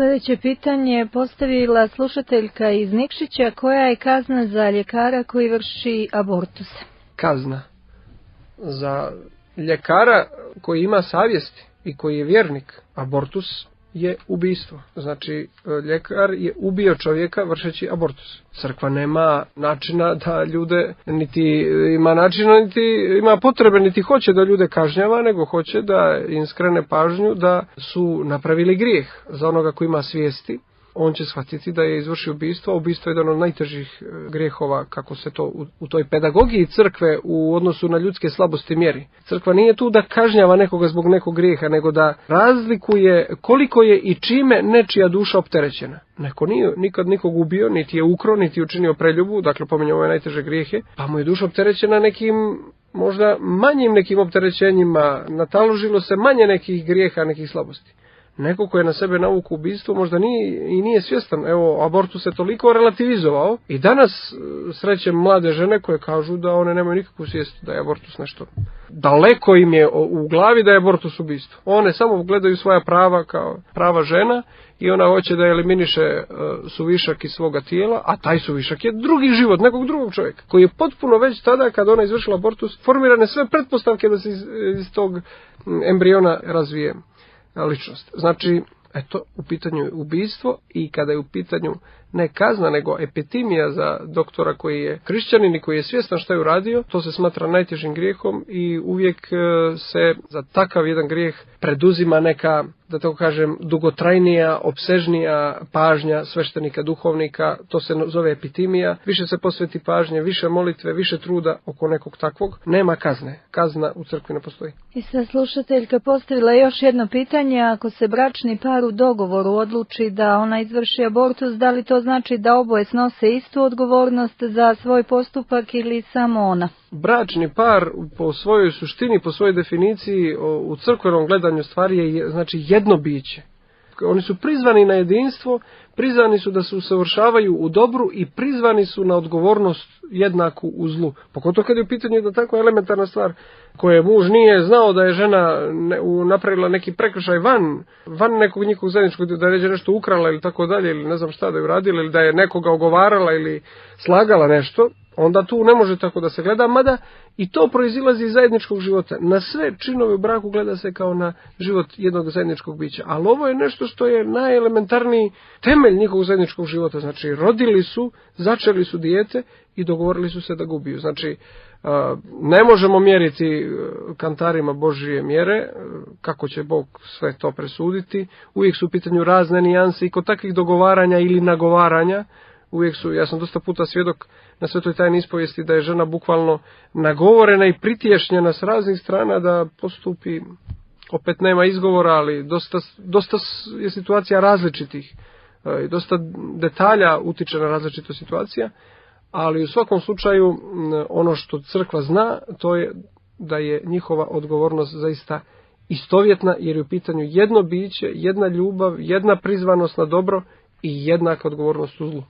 Sljedeće pitanje postavila slušateljka iz Nikšića. Koja je kazna za ljekara koji vrši abortus? Kazna za ljekara koji ima savjest i koji je vjernik, abortus je ubistvo. Znači, ljekar je ubio čovjeka vršeći abortus. Crkva nema načina da ljude, niti ima načina, niti ima potrebe, niti hoće da ljude kažnjava, nego hoće da im skrene pažnju da su napravili grijeh. Za onoga koji ima svijesti, on će shvatiti da je izvršio ubistvo, a ubistvo je jedan od najtežih grijehova, kako se to u toj pedagogiji crkve u odnosu na ljudske slabosti mjeri. Crkva nije tu da kažnjava nekoga zbog nekog grijeha, nego da razlikuje koliko je i čime nečija duša opterećena. Neko nije nikad nikog ubio, niti je ukro, niti je učinio preljubu, dakle pominjamo ove najteže grijehe, pa mu je duša opterećena nekim možda manjim nekim opterećenjima, nataložilo se manje nekih grijeha, nekih slabosti. Neko ko je na sebe navukao ubistvo možda nije svjestan. Evo, abortus se toliko relativizovao i danas srećem mlade žene koje kažu da one nemaju nikakvu svijest da je abortus nešto. Daleko im je u glavi da je abortus ubistvo. One samo gledaju svoja prava kao prava žena i ona hoće da eliminiše suvišak iz svoga tijela, a taj suvišak je drugi život nekog drugog čovjeka koji je potpuno već tada kada ona izvršila abortus formirane sve pretpostavke da se iz tog embriona razvije ličnost. Znači, eto, u pitanju je ubistvo i kada je u pitanju ne kazna, nego epitimija za doktora koji je kršćanin i koji je svjestan što je uradio, to se smatra najtežim grijehom i uvijek se za takav jedan grijeh preduzima neka, da tako kažem, dugotrajnija, opsežnija pažnja sveštenika, duhovnika, to se zove epitimija, više se posveti pažnje, više molitve, više truda oko nekog takvog, nema kazne. Kazna u crkvi ne postoji. I sad slušateljka postavila još jedno pitanje, ako se bračni par u dogovoru odluči da ona izvrši abortus, da li to znači da oboje snose istu odgovornost za svoj postupak ili samo ona? Bračni par po svojoj suštini, po svojoj definiciji u crkvenom gledanju stvari je znači jedno biće. Oni su prizvani na jedinstvo, prizvani su da se usavršavaju u dobru i prizvani su na odgovornost jednaku u zlu. Pogotovo kad je u pitanju jedna takva elementarna stvar koje muž nije znao da je žena napravila neki prekršaj van nekog njihovog zajedničkog, da je nešto ukrala ili tako dalje, ili ne znam šta da je uradila, ili da je nekoga ogovarala ili slagala nešto, onda tu ne može tako da se gleda, mada i to proizilazi iz zajedničkog života. Na sve činove u braku gleda se kao na život jednog zajedničkog bića. Ali ovo je nešto što je najelementarniji temelj njihovog zajedničkog života. Znači, rodili su, začeli su dijete i dogovorili su se da ga ubiju. Znači, ne možemo mjeriti kantarima Božije mjere, kako će Bog sve to presuditi. Uvijek su u pitanju razne nijanse i kod takvih dogovaranja ili nagovaranja. Uvijek su, ja sam dosta puta svjedok na Svetoj tajni ispovijesti da je žena bukvalno nagovorena i pritješnjena s raznih strana da postupi, opet nema izgovora, ali dosta je situacija različitih. Dosta detalja utiče na različita situacija, ali u svakom slučaju ono što crkva zna, to je da je njihova odgovornost zaista istovjetna, jer je u pitanju jedno biće, jedna ljubav, jedna prizvanost na dobro i jednaka odgovornost u zlu.